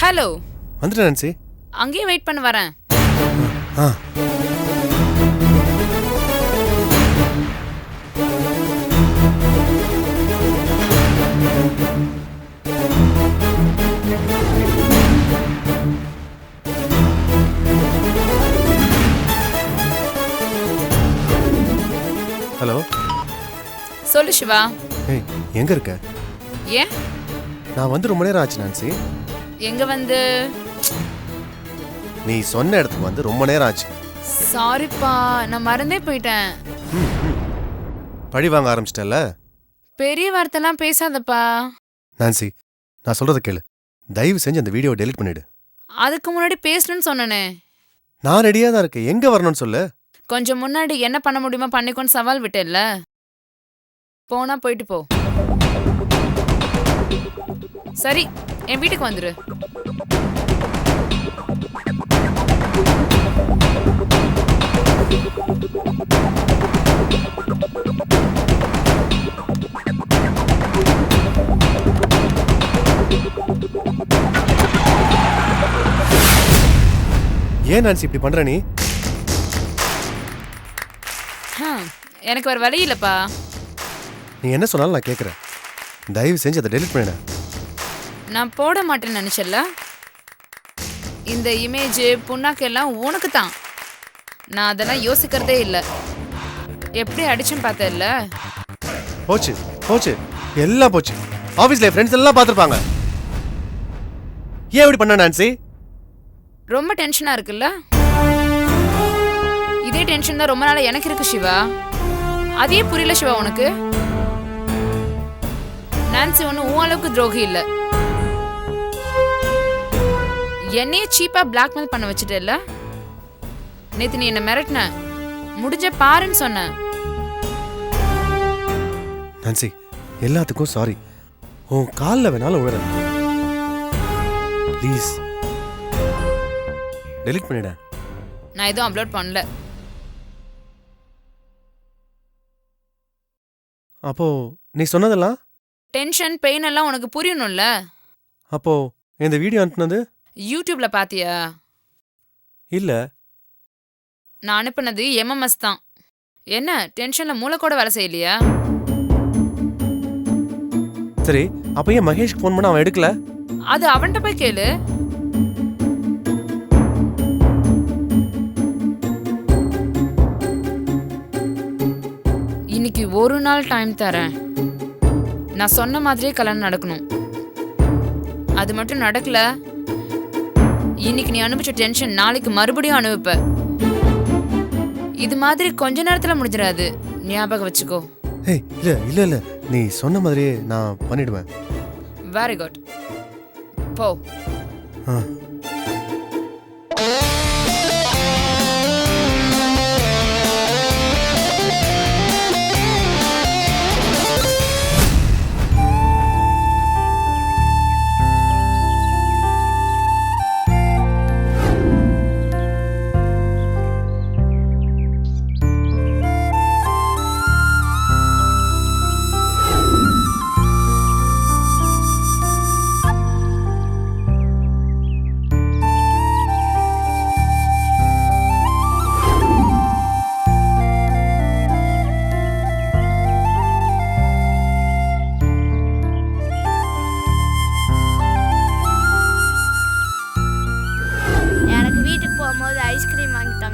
Hello. வந்துட்டேன் Nancy. அங்கேயே wait பண்ண வரேன். ஹலோ. சொல்லு சிவா. ஏய் எங்க இருக்க? ஏன்? நான் வந்து ரொம்ப நேரம் ஆச்சு நான்சி. எங்க வந்து? நீ சொன்ன இடத்துக்கு வந்து ரொம்ப நேரம் ஆச்சு. சாரிப்பா, நான் மறந்தே போயிட்டேன். பழி வாங்க ஆரம்பிச்சிட்டல. பெரிய வார்த்தைலாம் பேசாதப்பா. நான்சி, நான் சொல்றத கேளு. தயவு செஞ்சு அந்த வீடியோவை டெலீட் பண்ணிடு. அதுக்கு முன்னாடி பேசணும்னு சொன்னனே. நான் ரெடியா தான் இருக்கேன். எங்க வரணும்னு சொல்லு. கொஞ்சம் முன்னாடி என்ன பண்ண முடியுமோ பண்ணிக்கோன்னு சவால் விட்டேல்ல. போனா போயிட்டு போ. சரி, என் வீட்டுக்கு வந்துரு. ஏன் நான்சி இப்படி பண்ற நீ? எனக்கு வேற வழி இல்லப்பா. நீ என்ன சொன்னாலும் நான் கேட்குறேன். தயவு செஞ்சு அதை டெலிட் பண்ணிடு. நான் போட மாட்டேன்னு நினைச்சல. இந்த இமேஜ் புண்ணாக்கு எல்லாம் உனக்கு தான். நான் அதெல்லாம் யோசிக்கிறதே இல்லை. எப்படி அடிச்சுன்னு பார்த்தேல்ல. போச்சு போச்சு, எல்லாம் போச்சு. ஆஃபீஸ்ல ஃப்ரெண்ட்ஸ் எல்லாம் பார்த்துருப்பாங்க. ஏன் இப்படி பண்ண நான்சி? ரொம்ப டென்ஷனா இருக்குல்ல. இதே டென்ஷன் தான் ரொம்ப நாளா எனக்கு இருக்கு சிவா. அதே புரியல சிவா உனக்கு. நான்சி ஒன்னும் உன் அளவுக்கு துரோகி இல்ல. என்னையே சீப்பா பிளாக்மெயில் பண்ண வச்சுட்டேல்ல. நேத்து நீ என்ன மிரட்டின, முடிஞ்ச பாருன்னு சொன்ன. நான்சி, எல்லாத்துக்கும் சாரி. உன் காலில் வேணாலும் விழுறேன். ப்ளீஸ் டெலிட் பண்ணிட. நான் எதுவும் அப்லோட் பண்ணல. அப்போ நீ சொன்னதெல்லாம் டென்ஷன் பெயின் எல்லாம் உனக்கு புரியணும்ல. அப்போ இந்த வீடியோ அனுப்புனது யூடியூப்ல பாத்தியா? இல்ல, நான் அனுப்புனது MMS தான். என்ன டென்ஷன்ல மூளை கூட வேலை செய்யலையா? சரி, அப்ப ஏன் மகேஷ்க்கு ஃபோன் பண்ண அவன் எடுக்கல? அது அவன்கிட்ட போய் கேளு. இன்னைக்கு ஒரு நாள் டைம் தரேன். நான் சொன்ன மாதிரியே கல்யாணம் நடக்கணும். அது மட்டும் நடக்கல, இன்னைக்கு நீ அனுப்பிச்ச டென்ஷன் நாளைக்கு மறுபடியும் அனுப்ப. இது மாதிரி கொஞ்ச நேரத்துல முடிஞ்சிடாது, ஞாபகம் வச்சுக்கோ. ஏய் இல்ல இல்ல இல்ல, நீ சொன்ன மாதிரியே நான் பண்ணிடுவேன். வெரி குட், போ.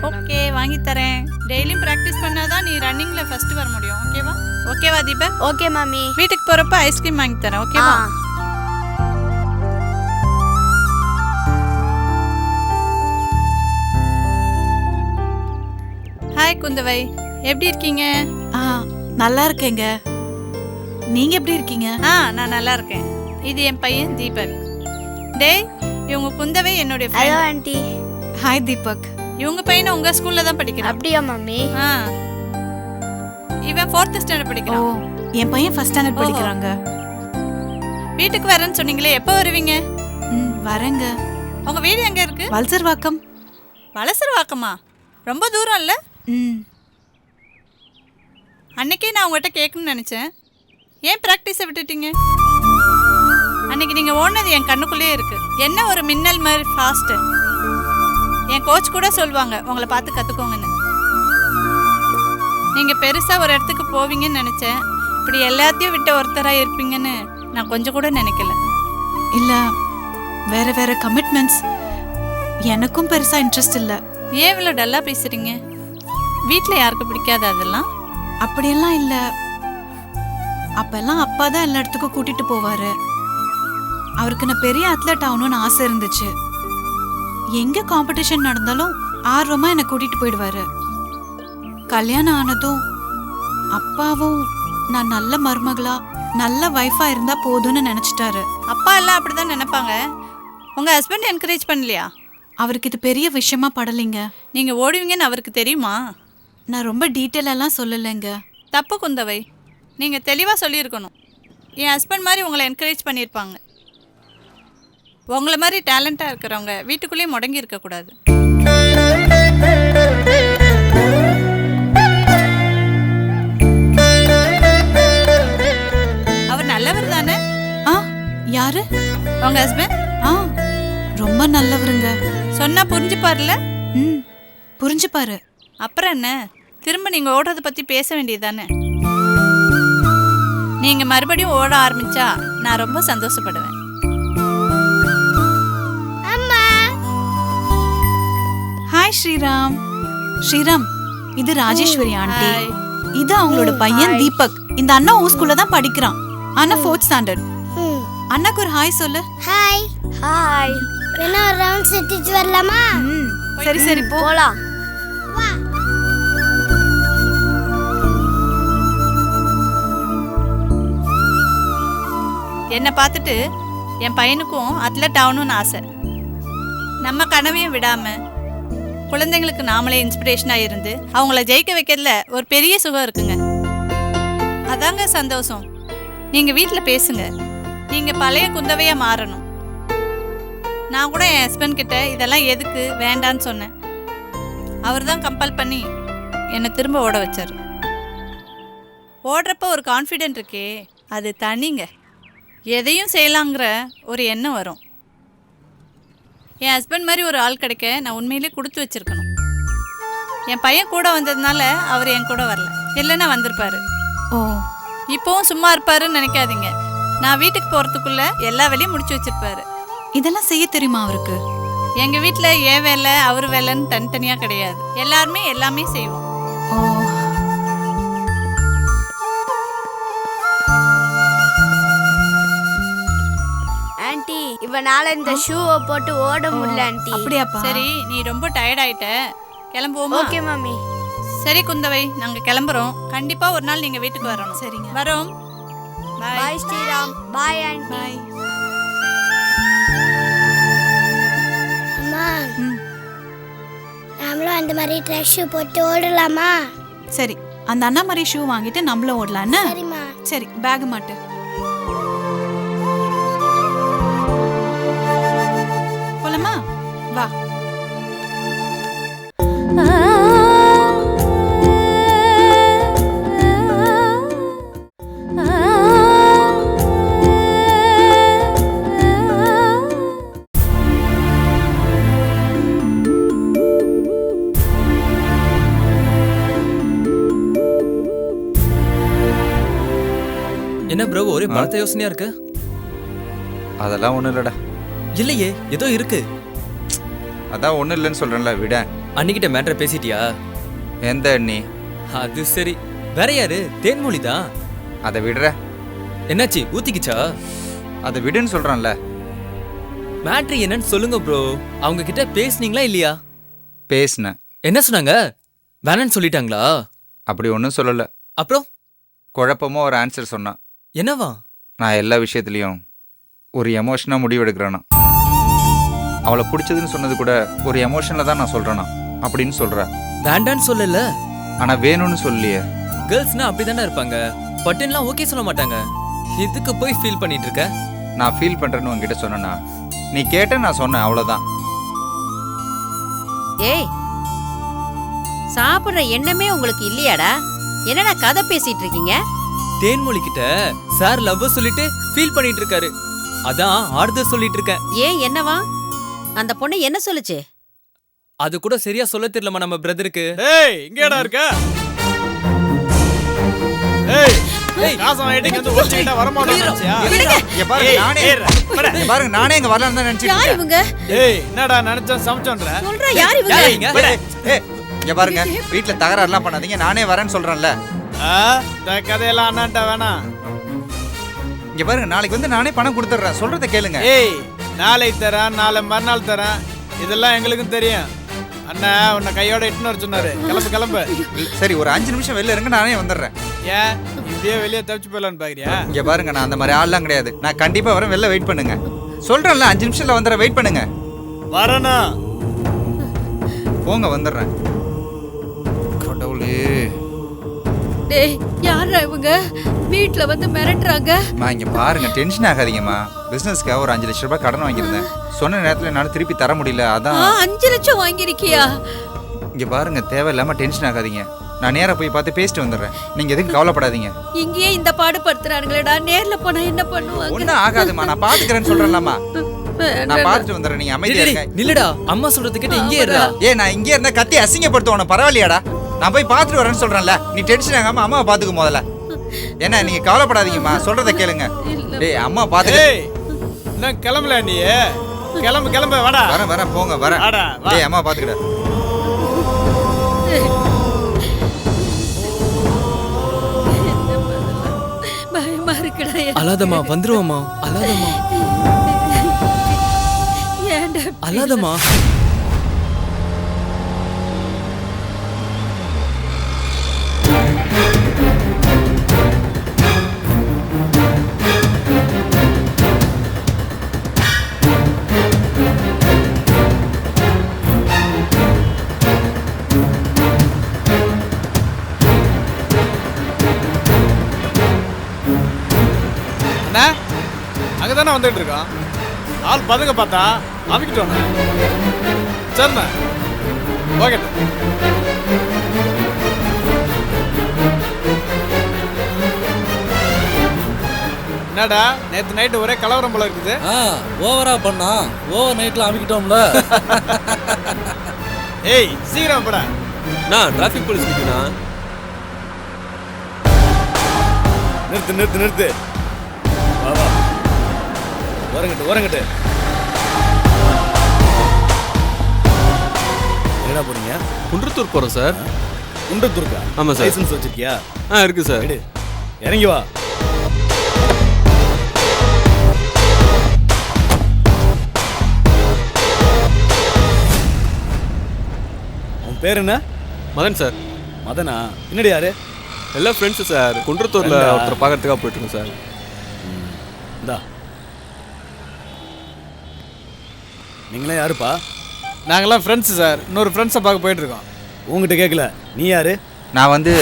ஓகே, வாங்கி தரேன். டெய்லியும் பிராக்டிஸ் பண்ணாதான் நீ ரன்னிங்ல ஃபர்ஸ்ட் வர முடியும். ஓகேவா? ஓகேவா தீபக்? ஓகே மாமி. வீட்டுக்கு போறப்ப ஐஸ்கிரீம் வாங்கி தரேன். ஓகேவா? ஹாய் குந்தவை, எப்படி இருக்கீங்க? நல்லா இருக்கேங்க. நீங்க எப்படி இருக்கீங்க? நான் நல்லா இருக்கேன். இது என் பையன் தீபக். டேய், இவங்க குந்தவை என்னோட hello friend. Aunty. Hi Deepak. இவங்க பையனும் உங்க ஸ்கூல்ல தான் படிக்கிறான். அப்படியா மம்மி? இவன் 4th ஸ்டாண்டர்ட் ஓ, படிக்கிறான். என் பையன் ஃபர்ஸ்ட் ஸ்டாண்டர்ட் படிக்கிறாங்க. வீட்டுக்கு வரேன்னு சொன்னீங்களே, எப்போ வருவீங்க? வரேங்க. உங்க வீடு எங்க இருக்கு? வல்சர்வாக்கம். வலசர்வாக்கமா? ரொம்ப தூரம் இல்ல? அன்னைக்கே நான் உங்கள்கிட்ட கேட்கணும்னு நினைச்சேன். ஏன் ப்ராக்டிஸை விட்டுட்டீங்க? அன்னைக்கு நீங்க ஓடினது என் கண்ணுக்குள்ளே இருக்கு. என்ன ஒரு மின்னல் மாதிரி ஃபாஸ்ட். என் கோச் கூட சொல்லுவாங்க உங்களை பார்த்து கத்துக்கோங்கன்னு. நீங்க பெருசா ஒரு இடத்துக்கு போவீங்கன்னு நினைச்சேன். இப்படி எல்லாத்தையும் விட்டு ஒருத்தரா இருப்பீங்கன்னு நான் கொஞ்சம் கூட நினைக்கல. இல்ல வேற வேற கமிட்மெண்ட்ஸ். எனக்கும் பெருசா இன்ட்ரெஸ்ட் இல்ல. ஏன் இவ்வளோ டல்லா பேசுறீங்க? வீட்டில் யாருக்கு பிடிக்காத அதெல்லாம்? அப்படியெல்லாம் இல்ல. அப்பெல்லாம் அப்பா தான் எல்லா இடத்துக்கும் கூட்டிட்டு போவாரு. அவருக்கு நான் பெரிய அத்லட் ஆகணும்னு ஆசை இருந்துச்சு. எங்க காம்படிஷன் நடந்தாலும் ஆர்வமா என்னை கூட்டிட்டு போயிடுவாரு. கல்யாணம் ஆனதும் அப்பாவும் நான் நல்ல மருமகளா நல்ல வைஃபா இருந்தா போதும்னு நினைச்சிட்டாரு. அப்பா எல்லாம் அப்படிதான் நினைப்பாங்க. உங்க ஹஸ்பண்ட் என்கரேஜ் பண்ணலையா? அவருக்கு இது பெரிய விஷயமா படலைங்க. நீங்க ஓடுவீங்கன்னு அவருக்கு தெரியுமா? நான் ரொம்ப டீட்டெயில் எல்லாம் சொல்லலைங்க. தப்பு குந்தவை. நீங்க தெளிவா சொல்லியிருக்கணும். என் ஹஸ்பண்ட் மாதிரி உங்களை என்கரேஜ் பண்ணியிருப்பாங்க. உங்களை மாதிரி டேலண்டா இருக்கிறவங்க வீட்டுக்குள்ளேயே முடங்கி இருக்கக்கூடாது. அவர் நல்லவர் தானே? ஆ, யாரு? உங்க ஹஸ்பண்ட்? ஆ, ரொம்ப நல்லவருங்க. சொன்னா புரிஞ்சுப்பாருல? ம், புரிஞ்சுப்பாரு. அப்புறம் என்ன, திரும்ப நீங்க ஓடுறத பத்தி பேச வேண்டியதுதானே? நீங்க மறுபடியும் ஓட ஆரம்பிச்சா நான் ரொம்ப சந்தோஷப்படுவேன். ஹாய் ஸ்ரீராம். ஸ்ரீராம், இது ராஜேஸ்வரி ஆண்டி. Hi. இது அவங்களோட பையன் தீபக். இந்த அண்ணா உன் ஸ்கூல்ல தான் படிக்கிறான். ஆனா 4th ஸ்டாண்டர்ட். அண்ணாக்கு ஒரு ஹாய் சொல்லு. Hi hi. வேணா ஒரு ரவுண்ட் சுத்திட்டு வரலாமா? ம், சரி சரி போலாம். வா. என்னை பார்த்துட்டு என் பையனுக்கும் அத்லட் ஆகணும்னு ஆசை. நம்ம கனவையும் விடாம குழந்தைங்களுக்கு நாமளே இன்ஸ்பிரேஷனாக இருந்து அவங்கள ஜெயிக்க வைக்கிறதுல ஒரு பெரிய சுகம் இருக்குங்க. அதாங்க சந்தோஷம். நீங்கள் வீட்டில் பேசுங்க. நீங்கள் பழைய குந்தவையாக மாறணும். நான் கூட என் ஹஸ்பண்ட் கிட்ட இதெல்லாம் எதுக்கு வேண்டான்னு சொன்னேன். அவர் தான் கம்பல் பண்ணி என்னை திரும்ப ஓட வச்சார். ஓடுறப்ப ஒரு கான்ஃபிடென்ட் இருக்கே, அது தனிங்க. எதையும் செய்யலாங்கிற ஒரு எண்ணம் வரும். என் ஹஸ்பண்ட் மாதிரி ஒரு ஆள் கிடைக்க நான் உண்மையிலே கொடுத்து வச்சிருக்கணும். என் பையன் கூட வந்ததுனால அவர் என் கூட வரல, இல்லைன்னா வந்திருப்பாரு. ஓ, இப்போவும் சும்மா இருப்பாருன்னு நினைக்காதீங்க. நான் வீட்டுக்கு போகிறதுக்குள்ள எல்லா வேலையும் முடிச்சு வச்சிருப்பாரு. இதெல்லாம் செய்ய தெரியுமா அவருக்கு? எங்கள் வீட்டில் ஏன் வேலை அவர் வேலைன்னு தனித்தனியாக கிடையாது. எல்லாருமே எல்லாமே செய்வோம். ஓ, ஆன்ட்டி, இவனால இந்த ஷூவை போட்டு ஓட முடியல ஆன்ட்டி. அப்படியாப்பா? சரி, நீ ரொம்ப டயர்ட் ஆயிட்ட, கிளம்புவோமா? ஓகே மாமி. சரி குந்தவை, நாங்கள் கிளம்புறோம். கண்டிப்பாக ஒரு நாள் நீங்கள் வீட்டுக்கு வரணும். சரிங்க. வரோம். பாய். பாய் ஸ்ரீராம். Bye aunty. பாய். அம்மா, ம், நாமளும் அந்த மாதிரி ட்ரெஸ் ஷூ போட்டு ஓடலாமா? சரி, அந்த அண்ணா மாதிரி ஷூ வாங்கிட்டு நம்மளும் ஓடலான்னு. சரிம்மா. சரி, பேக் மாட்டு. போலாமா? வா. என்ன ப்ரோ ஒரே பலத்த யோசனையா இருக்கு? அதெல்லாம் ஒன்றும் இல்லைடா. இல்லையே, ஏதோ இருக்கு. அதான் ஒன்றும் இல்லைன்னு சொல்கிறேன்ல, விட. அன்னிக்கிட்ட மேட்டரை பேசிட்டியா? எந்த அண்ணி? அது சரி. வேற யாரு? தேன்மொழி தான். அதை விடுற. என்னாச்சு, ஊத்திக்கிச்சா? அதை விடுன்னு சொல்கிறான்ல. மேட்ரு என்னன்னு சொல்லுங்க ப்ரோ. அவங்க கிட்ட பேசுனீங்களா இல்லையா? பேசினேன். என்ன சொன்னாங்க? வேணான்னு சொல்லிட்டாங்களா? அப்படி ஒன்றும் சொல்லலை. அப்புறம் குழப்பமாக ஒரு ஆன்சர் சொன்னான். என்னவா? நான் எல்லா விஷயத்துலையும் ஒரு எமோஷனாக முடிவெடுக்கிறேன்னா, அவளை பிடிச்சதுன்னு சொன்னது கூட ஒரு எமோஷனில் தான் நான் சொல்கிறேன்னா அப்படின்னு சொல்கிறேன். வேண்டான்னு சொல்லல. ஆனால் வேணும்னு சொல்லியே. கேர்ள்ஸ்னா அப்படிதானே இருப்பாங்க. பட்டுன்லாம் ஓகே சொல்ல மாட்டாங்க. இதுக்கு போய் ஃபீல் பண்ணிட்டு இருக்க? நான் ஃபீல் பண்ணுறேன்னு உங்ககிட்ட சொன்னேன்னா நீ கேட்ட, நான் சொன்னேன், அவ்வளோதான். ஏய், சாப்பிடுற எண்ணமே உங்களுக்கு இல்லையாடா? என்னடா கதை பேசிட்டு இருக்கீங்க? தேன்மொழி கிட்ட சார் லவ் சொல்லிட்டு ஃபீல் பண்ணிட்டு இருக்காரு. அதான் ஆறுதல் சொல்லிட்டு இருக்கேன். ஏன் என்னவா? அந்த பொண்ணு என்ன சொல்லுச்சு? அது கூட சரியா சொல்ல தெரியலமா நம்ம பிரதருக்கு. ஏய் இங்கடா இருக்க? ஏய் காசு வாங்கிட்டு வந்து ஒச்சிட்டா வர மாட்டேன்றியா? இங்க பாருங்க நானே இங்க வரலாம்னு தான் நினைச்சிட்டு யார் இருக்கேன். இவங்க? ஏய் என்னடா நினைச்ச சமைச்சோன்ற? சொல்றா யார் இவங்க? யார் இங்க? ஏய் இங்க பாருங்க வீட்ல தகராறுலாம் பண்ணாதீங்க, நானே வரேன்னு சொல்றேன்ல. இந்த கதையெல்லாம் அண்ணான்ட்ட வேணாம். இங்க பாருங்க நாளைக்கு வந்து நானே பணம் கொடுத்துட்றேன், சொல்றதை கேளுங்க. ஏய் நாளை தரேன், நாளை மறுநாள் தரேன், இதெல்லாம் எங்களுக்கும் தெரியும். அண்ணா உன்னை கையோட இட்டுன்னு வர சொன்னாரு. கிளம்பு கிளம்பு. சரி ஒரு 5 நிமிஷம் வெளில இருங்க, நானே வந்துடுறேன். ஏன் இப்படியே வெளியே தப்பிச்சு போயிடலான்னு பாக்குறியா? இங்க பாருங்க நான் அந்த மாதிரி ஆள்லாம் கிடையாது, நான் கண்டிப்பா வரேன், வெளில வெயிட் பண்ணுங்க. சொல்றேன்ல 5 நிமிஷத்துல வந்துடுறேன், வெயிட் பண்ணுங்க. வரேனா? போங்க வந்துடுறேன். கடவுளே. டேய் யாரா இவங்க? வீட்ல வந்து மிரட்டுறாங்க. இங்க பாருங்க டென்ஷன் ஆகாதீங்கம்மா. பிசினஸ்க்காக ஒரு 5 லட்சம் ரூபாய் கடன் வாங்கியிருந்தேன், சொன்ன நேரத்துல என்னால திருப்பி தர முடியல, அதான். 5 லட்சம் வாங்கிருக்கியா? இங்க பாருங்க தேவையில்லாம டென்ஷன் ஆகாதீங்க, நான் நேரா போய் பார்த்து பேசிட்டு வந்துடுறேன், நீங்க எதுவும் கவலைப்படாதீங்க. இங்கேயே இந்த பாடுபடுத்துறானுங்களேடா, நேர்ல போனா என்ன பண்ணுவாங்க? ஒன்னும் ஆகாதுமா, நான் பாத்துக்கிறேன்னு சொல்றேன்லாமா. நான் பார்த்துட்டு வந்துடுறேன், நீங்க அமைதியா இருங்க. நில்லுடா, அம்மா சொல்றது கேட்டு இங்கே இருடா. நான் இங்கே இருந்தா கத்தி அசிங்கப்படுத்துவோம், பரவாயில்லையாடா? நான் போய் பார்த்துட்டு வரேன்னு சொல்றேன்ல, நீ டென்ஷன் ஆகாம அம்மாவை பாத்துக்க முதல்ல. என்ன நீங்க கவலைப்படாதீங்கம்மா, சொல்றத கேளுங்க. டேய் அம்மா பாத்துக்க. ஏய் நான் கிளம்பல, நீ கிளம்பு கிளம்பு, வாடா. வரேன் போங்க வரேன். வாடா வா. டேய் அம்மா பாத்துக்கடா. பயமா இருக்குடா. அழாதம்மா, வந்துருவோம்மா. அழாதம்மா, ஏன்டா அழாதம்மா. அண்ணா அங்கதானே வந்துட்டு இருக்கோம். ஆள் பதுங்க பார்த்தா அமைக்கிட்டோம். சரிண்ணா ஓகே. என்னடா நேத்து நைட்டு ஒரே கலவரம் போல இருக்குது. ஓவரா பண்ணா ஓவர் நைட்ல அமைக்கிட்டோம்ல. ஏய் சீக்கிரம் போடா. நான் டிராஃபிக் போலீஸ் நிக்குனா. நிறுத்து நிறுத்து நிறுத்து. வா வா ஓரங்கட்டு ஓரங்கட்டு. எங்கடா போறீங்க? குன்றத்தூர் போறோம் சார். குன்றத்தூருக்கா? ஆமா சார். லைசன்ஸ் வச்சிருக்கியா? இருக்கு சார். எடு இறங்கி வா. உன் பேர் என்ன? மதன் சார். மதனா? என்னடி யாரு? எல்லாம் ஃப்ரெண்ட்ஸு சார். குன்றத்தூர்ல ஒருத்தர் பார்க்கறதுக்காக போயிட்டு இருக்கோம் சார். இந்தா நீங்களே யாருப்பா? நாங்களாம் ஃப்ரெண்ட்ஸு சார், இன்னொரு ஃப்ரெண்ட்ஸை பார்க்க போயிட்டு இருக்கோம். உங்ககிட்ட கேட்கல, நீ யாரு? நான் வந்து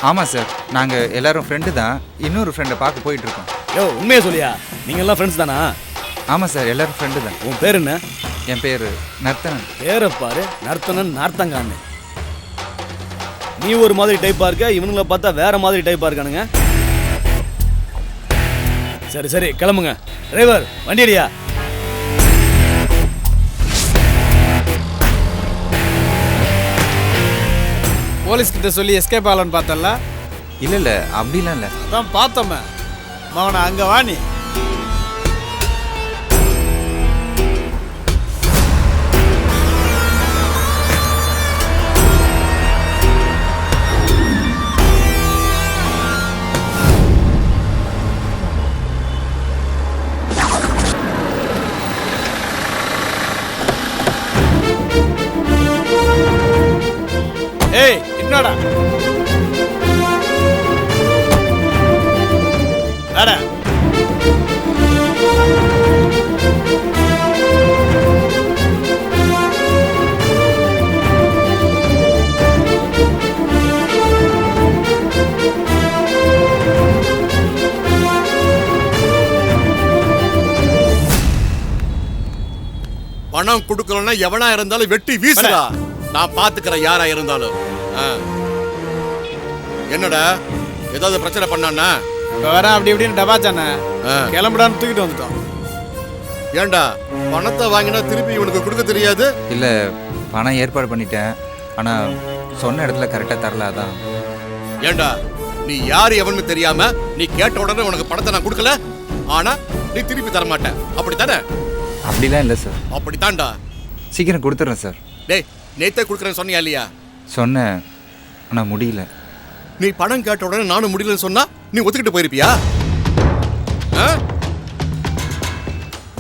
ஆமா சார், நாங்க எல்லாரும் ஃப்ரெண்டு தான், இன்னொரு ஃப்ரெண்டை பார்க்க போயிட்டு இருக்கோம். யோ உண்மையை சொல்லியா? நீங்கெல்லாம் ஃப்ரெண்ட்ஸ் தானா? ஆமா சார் எல்லாரும் ஃப்ரெண்டு தான். உன் பேர் என்ன? என் பேர் நர்த்தனன். பேரை பாரு, நர்த்தனன் நார்த்தங்கான்னு. நீ ஒரு மாதிரி டைப்பா இருக்க, இவனுங்களை பார்த்தா வேற மாதிரி டைப்பா இருக்கானுங்க. சரி சரி கிளம்புங்க. டிரைவர் வண்டி அடியா. போலீஸ் கிட்ட சொல்லி எஸ்கேப் ஆகலான்னு பார்த்தல? இல்ல அப்படிலாம் இல்ல. அதான் பார்த்தோமே மவனை, அங்க வா நீ. ஏய் என்னடா அட பணம் கொடுக்கலன்னா எவனா இருந்தாலும் வெட்டி வீசுடா. நான் பாத்துக்கிறேன் யாரா இருந்தாலும். என்னடா ஏதாவது பிரச்சனை பண்ணானா? இப்போ வரேன் அப்படி இப்படின்னு டபாச்சானே கிளம்புடான்னு தூக்கிட்டு வந்துட்டோம். ஏண்டா பணத்தை வாங்கினா திருப்பி இவனுக்கு கொடுக்க தெரியாது? இல்லை, பணம் ஏற்பாடு பண்ணிட்டேன். ஆனால் சொன்ன இடத்துல கரெக்டாக தரல, அதான். ஏண்டா நீ யார் எவன்னு தெரியாம நீ கேட்ட உடனே உனக்கு பணத்தை நான் கொடுக்கல, ஆனா நீ திருப்பி தர மாட்டேன், அப்படித்தானே? அப்படிலாம் இல்லை சார். அப்படித்தான்டா. சீக்கிரம் கொடுத்துட்றேன் சார். டேய், நேத்தே கொடுக்குறேன்னு சொன்னியா இல்லையா? சொன்னேன், ஆனால் முடியல. நீ பணம் கேட்ட உடனே நானும் முடியலன்னு சொன்னா நீ ஒத்துக்கிட்டு போயிருப்பியா?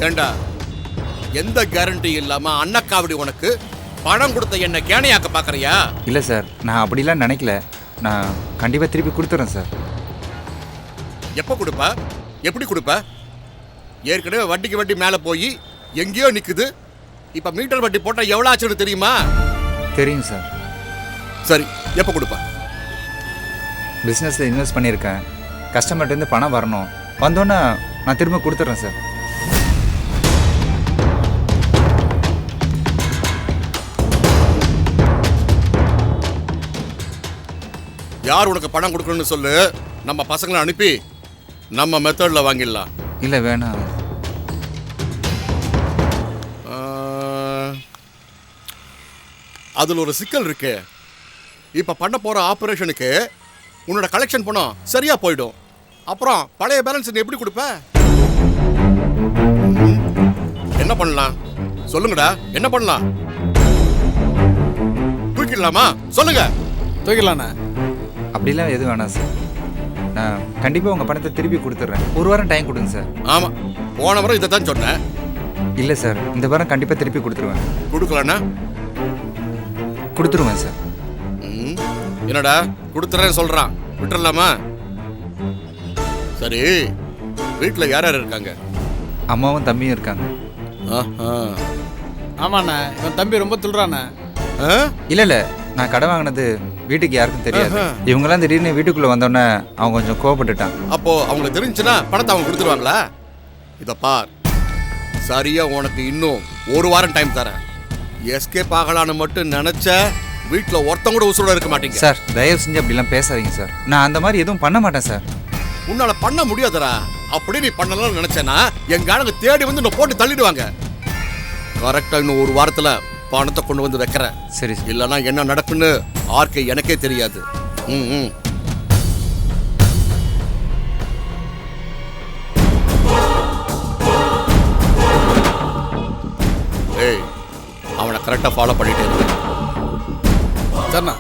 ஏண்டா எந்த கேரண்டி இல்லாம அன்னக்காவடி உனக்கு பணம் கொடுத்த என்ன கேனையாக்க பாக்குறியா? இல்லை சார், நான் அப்படிலாம் நினைக்கல. நான் கண்டிப்பாக திருப்பி கொடுத்துட்றேன் சார். எப்போ கொடுப்ப? எப்படி கொடுப்ப? ஏற்கனவே வட்டிக்கு வட்டி மேலே போய் எங்கேயோ நிற்குது. இப்போ மீட்டர் வட்டி போட்டால் எவ்வளோ ஆச்சுன்னு தெரியுமா? தெரியும் சார். சரி, எப்போ கொடுப்ப? பிஸ்னஸில் இன்வெஸ்ட் பண்ணியிருக்கேன். கஸ்டமர்கிட்டேருந்து பணம் வரணும். வந்தோன்னே நான் திரும்ப கொடுத்துட்றேன் சார். யார் உனக்கு பணம் கொடுக்கணும்னு சொல்லு, நம்ம பசங்களை அனுப்பி நம்ம மெத்தடில் வாங்கிடலாம். இல்லை, வேணாம். அதில் ஒரு சிக்கல் இருக்கு. இப்போ பண்ண போகிற ஆப்ரேஷனுக்கு உன்னோட கலெக்ஷன் பணம் சரியா போயிடும். அப்புறம் பழைய பேலன்ஸ் நீ எப்படி கொடுப்ப? என்ன பண்ணலாம் சொல்லுங்கடா, என்ன பண்ணலாம்? தூக்கிடலாமா? சொல்லுங்க. தூக்கிடலாண்ணா. அப்படிலாம் எதுவும் வேணாம் சார். நான் கண்டிப்பாக உங்கள் பணத்தை திருப்பி கொடுத்துட்றேன். ஒரு வாரம் டைம் கொடுங்க சார். ஆமாம், போன வாரம் இதை தான் சொன்னேன். இல்லை சார், இந்த வாரம் கண்டிப்பாக திருப்பி கொடுத்துருவேன். கொடுக்கலண்ணா? கொடுத்துருவேன் சார். என்னடா கொடுத்துறேன்னு சொல்கிறான், விட்டுறலாமா? சரி, வீட்டில் யார் யார் இருக்காங்க? அம்மாவும் தம்பியும் இருக்காங்க. ஆமாண்ணா, இவன் தம்பி ரொம்ப துள்ளுறாண்ணா. இல்லை இல்லை, நான் கடை வாங்கினது வீட்டுக்கு யாருக்கும் தெரியாது. இவங்கெல்லாம் திடீர்னு வீட்டுக்குள்ளே வந்தோடனே அவன் கொஞ்சம் கோவப்பட்டுட்டான். அப்போ அவங்களுக்கு தெரிஞ்சுன்னா பணத்தை அவங்க கொடுத்துருவாங்களா? இதை பார், சரியா உனக்கு இன்னும் ஒரு வாரம் டைம் தரேன். எஸ்கேப் ஆகலான்னு மட்டும் நினைச்ச வீட்டில் ஒருத்தங்க கூட உசுரோட இருக்க மாட்டீங்க. சார், தயவு செஞ்சு அப்படிலாம் பேசாதீங்க சார். நான் அந்த மாதிரி எதுவும் பண்ண மாட்டேன் சார். உன்னால பண்ண முடியாதரா? அப்படி நீ பண்ணலாம்னு நினைச்சேன்னா எங்க ஆளுங்க தேடி வந்து நான் போட்டு தள்ளிடுவாங்க. கரெக்டா இன்னும் ஒரு வாரத்துல பணத்தை கொண்டு வந்து வைக்கிறேன். சரி, இல்லைன்னா என்ன நடக்குன்னு ஆர்க்கே எனக்கே தெரியாது. ஏய், அவனை கரெக்டா ஃபாலோ பண்ணிட்டே இருக்கு. சரிண்ணா.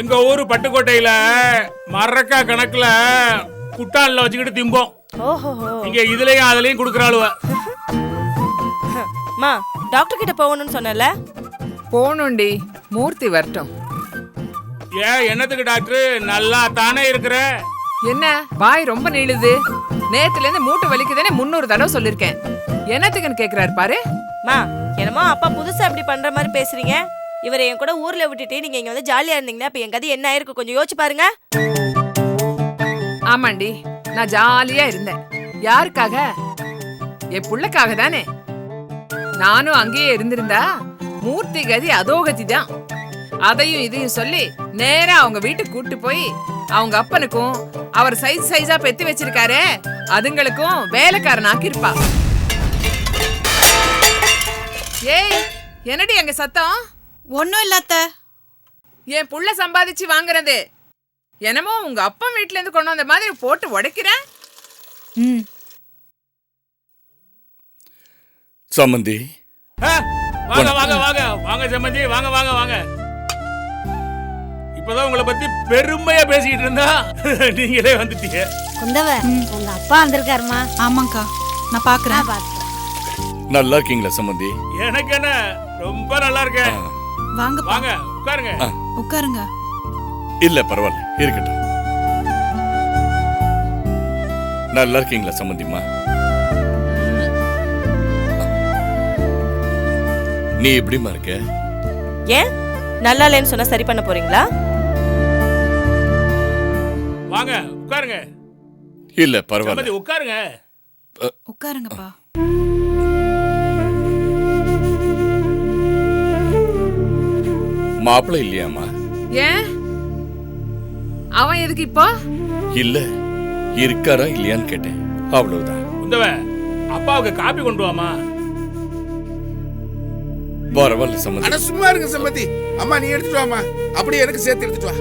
எங்க ஊரு பட்டுக்கோட்டையில மரக்கா கணக்குல குட்டான்ல வச்சுக்கிட்டு திம்போம். இங்க இதுலயும் அதுலயும் குடுக்கறாளுவ. மா, டாக்டர் கிட்ட போகணும்னு சொன்னல? போணும்டி, மூர்த்தி வரட்டும். என்னத்துக்கு டாக்டர்? நல்லா தானே இருக்கிற. என்ன வாய் ரொம்ப நீளுது? நேத்துல இருந்து மூட்டு வலிக்குதுன்னு 300 தடவை சொல்லிருக்கேன். என்னத்துக்குன்னு கேக்குறாரு பாரு. மா, என்னமோ அப்பா புதுசா அப்படி பண்ற மாதிரி பேசுறீங்க. இவரை என் கூட ஊர்ல விட்டுட்டு நீங்க இங்க வந்து ஜாலியா இருந்தீங்கன்னா அப்ப என் கதை என்ன ஆயிருக்கு கொஞ்சம் யோசிச்சு பாருங்க. ஆமாண்டி, நான் ஜாலியா இருந்தேன். யாருக்காக? என் புள்ளக்காக தானே. நானும் அங்கேயே இருந்திருந்தா மூர்த்தி கதி அதோகதி தான். அதையும் இதையும் சொல்லி நேரா அவங்க வீட்டுக்கு கூட்டு போய் அவங்க அப்பனுக்கும் அவர் சைஸா பெத்து வச்சிருக்காரு அதுங்களுக்கும் வேலைக்காரன் ஆக்கிருப்பா. ஏய், என்னடி அங்க சத்தம்? ஒன்னும் இல்லாத. என் புள்ள சம்பாதிச்சு வாங்குறது என்னமோ உங்க அப்பா வீட்டுல இருந்து கொண்டு வந்த மாதிரி போட்டு உடைக்கிறேன். சம்மந்தி, வாங்க வாங்க வாங்க வாங்க சம்மந்தி, வாங்க வாங்க வாங்க. இப்பதான் உங்களை பத்தி பெருமையா பேசிக்கிட்டு இருந்தா நீங்களே வந்துட்டீங்க. குந்தவ, உங்க அப்பா வந்திருக்காருமா? ஆமாக்கா, நான் பாக்குறேன். நல்லா இருக்கீங்களா சம்மந்தி? எனக்கு என்ன, ரொம்ப நல்லா இருக்க. வாங்க வாங்க உட்காருங்க. உட்காருங்க. இல்ல பரவாயில்ல, இருக்கட்டும். நல்லா இருக்கீங்களா சம்பந்திமா? நீ எப்படிமா இருக்க? ஏன் நல்லா இல்லைன்னு சொன்னா சரி பண்ண போறீங்களா? வாங்க உட்காருங்க. இல்ல பரவாயில்ல, சம்பந்தி உட்காருங்க. உட்காருங்கப்பா. மாப்பிள்ளை இல்லையாமா? ஏன் அவன் எதுக்கு இப்போ? இல்ல இருக்காரா இல்லையான்னு கேட்டேன், அவ்வளவுதான். உந்தவ அப்பாவுக்கு காப்பி கொண்டு வாமா. பரவாயில்ல சம்பந்தி. அட சும்மா இருங்க சம்பந்தி. அம்மா நீ எடுத்துட்டு வாமா, அப்படியே எனக்கு சேர்த்து எடுத்துட்டு வா.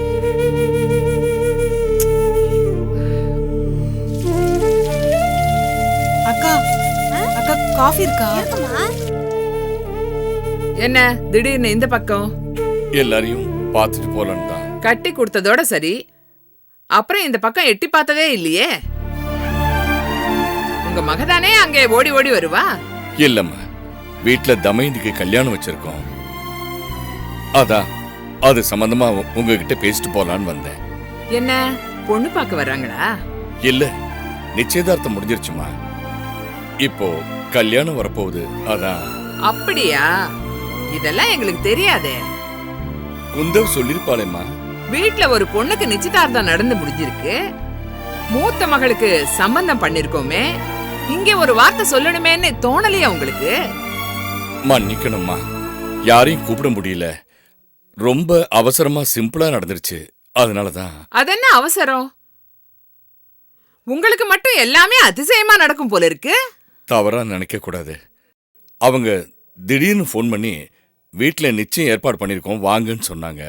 அக்கா அக்கா காஃபி இருக்கா? என்ன திடீர்னு இந்த பக்கம்? எல்லாரையும் பார்த்துட்டு போலான்னு தான். கட்டி கொடுத்ததோட சரி, அப்புறம் இந்த பக்கம் எட்டி பார்த்ததே இல்லையே. உங்க மகதானே அங்கே ஓடி ஓடி வருவா? இல்லம்மா, வீட்டுல தமயந்திக்கு கல்யாணம் வச்சிருக்கோம். அதான் அது சம்பந்தமா உங்ககிட்ட பேசிட்டு போலான்னு வந்தேன். என்ன பொண்ணு பார்க்க வர்றாங்களா? இல்ல, நிச்சயதார்த்தம் முடிஞ்சிருச்சுமா. இப்போ கல்யாணம் வரப்போகுது, அதான். அப்படியா? இதெல்லாம் எங்களுக்கு தெரியாதே. குந்தவ் சொல்லிருப்பாளேம்மா. வீட்ல ஒரு பொண்ணுக்கு நிச்சயதார்த்தம் நடந்து முடிஞ்சிருக்கு, மூத்த மகளுக்கு சம்பந்தம் பண்ணிருக்கோமே, இங்க ஒரு வார்த்தை சொல்லணுமேன்னு தோணலையா உங்களுக்கு? மன்னிக்கணும்மா, யாரையும் கூப்பிட முடியல. ரொம்ப அவசரமா சிம்பிளா நடந்துருச்சு, அதனாலதான். அதென்ன அவசரம்? உங்களுக்கு மட்டும் எல்லாமே அதிசயமா நடக்கும் போல இருக்கு. தவறா நினைக்க கூடாது. அவங்க திடீர்னு ஃபோன் பண்ணி வீட்டுல நிச்சயம் ஏற்பாடு பண்ணிருக்கோம் வாங்கன்னு சொன்னாங்க.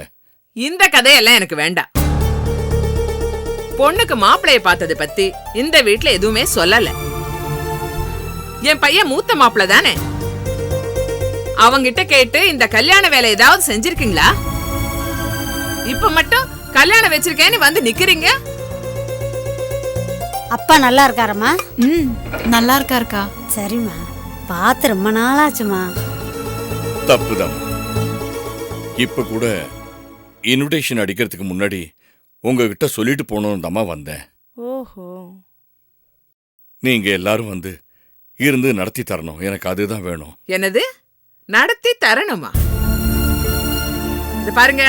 இந்த கதையெல்லாம் எனக்கு வேண்டாம். பொண்ணுக்கு மாப்பிளைய பார்த்தது பத்தி இந்த வீட்ல எதுவுமே சொல்லல. என் பையன் மூத்த மாப்பிள்ள தானே, அவங்கிட்ட கேட்டு இந்த கல்யாண வேலை ஏதாவது செஞ்சிருக்கீங்களா? இப்ப மட்டும் கல்யாணம் வச்சிருக்கேன்னு வந்து நிக்கிறீங்க. அப்பா நல்லா இருக்காரம்மா? நல்லா இருக்காருக்கா. சரிம்மா, பார்த்து ரொம்ப நாளாச்சுமா. தப்புதான். இப்ப கூட இன்விடேஷன் அடிக்கிறதுக்கு முன்னாடி உங்ககிட்ட சொல்லிட்டு போனோம் தாம்மா வந்தேன். ஓஹோ, நீங்க எல்லாரும் வந்து இருந்து நடத்தி தரணும், எனக்கு அதுதான் வேணும். என்னது நடத்தி தரணுமா? இது பாருங்க,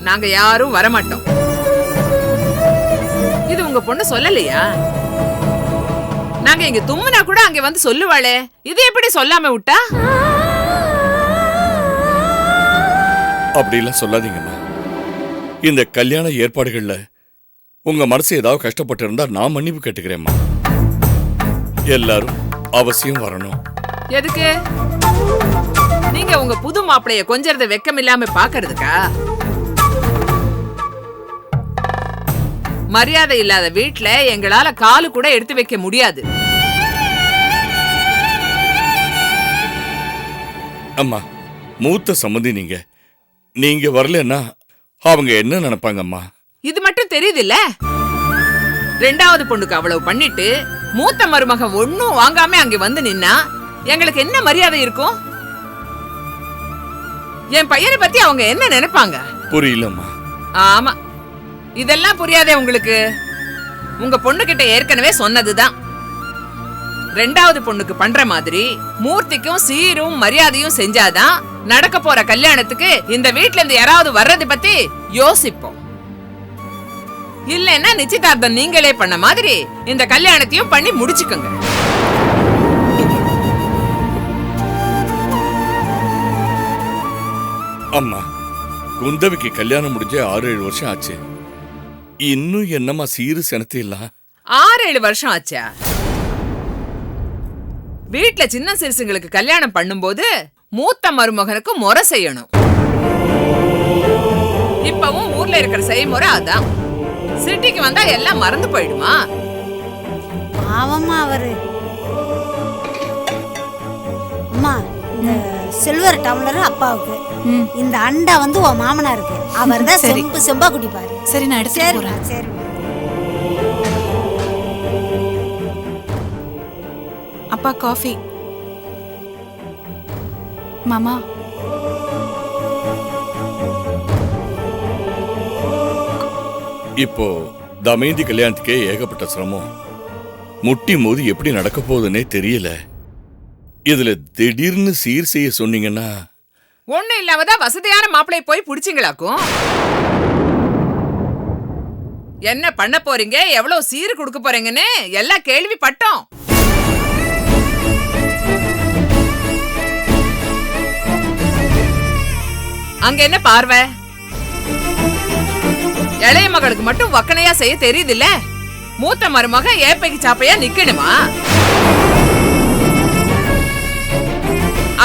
நாங்க யாரும் வரமாட்டோம். இது உங்க பொண்ணு சொல்லலையா? நாங்க இங்க தும்முனா கூட அங்க வந்து சொல்லுவாளே, இது எப்படி சொல்லாம விட்டா? அப்படிலாம் சொல்லாதீங்கம்மா. இந்த கல்யாண ஏற்பாடுகள்ல உங்க மனசு ஏதாவது கஷ்டப்பட்டு இருந்தா நான் மன்னிப்பு கேட்டுக்கிறேம்மா. எல்லாரும் அவசியம் வரணும். எதுக்கு? நீங்க உங்க புது மாப்பிளைய கொஞ்சறத வெக்கம் இல்லாம பாக்குறதுக்கா? மரியாதை இல்லாத வீட்ல எங்களால காலு கூட எடுத்து வைக்க முடியாது. அம்மா, மூத்த சம்மந்தி நீங்க வரலன்னா அவங்க என்ன நினைப்பாங்க அம்மா? இது மட்டும் தெரியுது இல்ல? ரெண்டாவது பொண்ணுக்கு அவ்வளவு பண்ணிட்டு மூத்த மருமகன் ஒன்னும் வாங்காம அங்க வந்து நின்னா எங்களுக்கு என்ன மரியாதை இருக்கும்? என் பையனை பத்தி அவங்க என்ன நினைப்பாங்க? புரியலம்மா. ஆமா, இதெல்லாம் புரியாதே உங்களுக்கு. உங்க பொண்ணு கிட்ட ஏற்கனவே சொன்னதுதான். ரெண்டாவது பொண்ணுக்கு பண்ற மாதிரி மூர்த்திக்கும் சீரும் மரியாதையும் செஞ்சாதான் நடக்க போற கல்யாணத்துக்கு இந்த வீட்ல இருந்து யாராவது வர்றது பத்தி யோசிப்போம். இல்லன்னா நிச்சயதார்த்தம் நீங்களே பண்ண மாதிரி இந்த கல்யாணத்தையும் பண்ணி முடிச்சுக்கோங்க. அம்மா, குந்தவிக்கு கல்யாணம் முடிஞ்ச 6-7 வருஷம் ஆச்சு. இன்னும் என்னம்மா சீரு செனத்து இல்ல? 6-7 வருஷம் ஆச்சா? வீட்ல சின்ன சிறுசுங்களுக்கு கல்யாணம் பண்ணும்போது மூத்த மருமகனுக்கு முறை செய்யணும். இப்பவும் ஊர்ல இருக்கிற செய்முறை அதான். சிட்டிக்கு வந்தா எல்லாம் மறந்து போயிடுமா? பாவமா அவரு. அம்மா, இந்த சில்வர் டம்ளர் அப்பாவுக்கு, இந்த அண்டா வந்து உன் மாமனாருக்கு. அவர் தான் செம்பு செம்பா குடிப்பாரு. சரி, நான் எடுத்து போறேன். சரி. அப்பா காஃபி. மாமா, இப்போ தமயந்தி கல்யாணத்துக்கே ஏகப்பட்ட சிரமம். முட்டி மோதி எப்படி நடக்க போகுதுன்னே தெரியல. இதுல திடீர்னு சீர் செய்ய சொன்னீங்கன்னா ஒண்ணும் இல்லாமதான் வசதியான மாப்பிள்ளை போய் புடிச்சிங்களாக்கும். என்ன பண்ண போறீங்க, எவ்வளவு சீரு கொடுக்க போறீங்கன்னு எல்லாம் கேள்விப்பட்டோம். அங்க என்ன பார்வை? இளைய மகளுக்கு மட்டும் வக்கனையா செய்ய தெரியுது இல்ல, மூத்த மருமக ஏப்பைக்கு சாப்பையா நிக்கணுமா?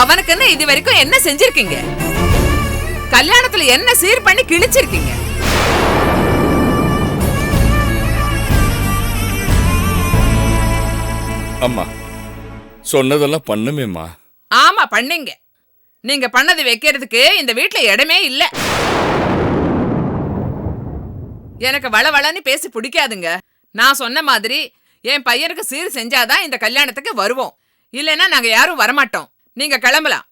அவனுக்குன்னு இது வரைக்கும் என்ன செஞ்சிருக்கீங்க? கல்யாணத்துல என்ன சீர் பண்ணி கிழிச்சிருக்கீங்க? அம்மா சொன்னதெல்லாம் பண்ணுமேம்மா. ஆமா பண்ணீங்க. நீங்க பண்ணது வைக்கிறதுக்கு இந்த வீட்ல இடமே இல்ல. எனக்கு வளவளன்னு பேசி பிடிக்காதுங்க. நான் சொன்ன மாதிரி என் பையனுக்கு சீர் செஞ்சாதான் இந்த கல்யாணத்துக்கு வருவோம். இல்லைன்னா நாங்க யாரும் வரமாட்டோம். நீங்க கிளம்பலாம்.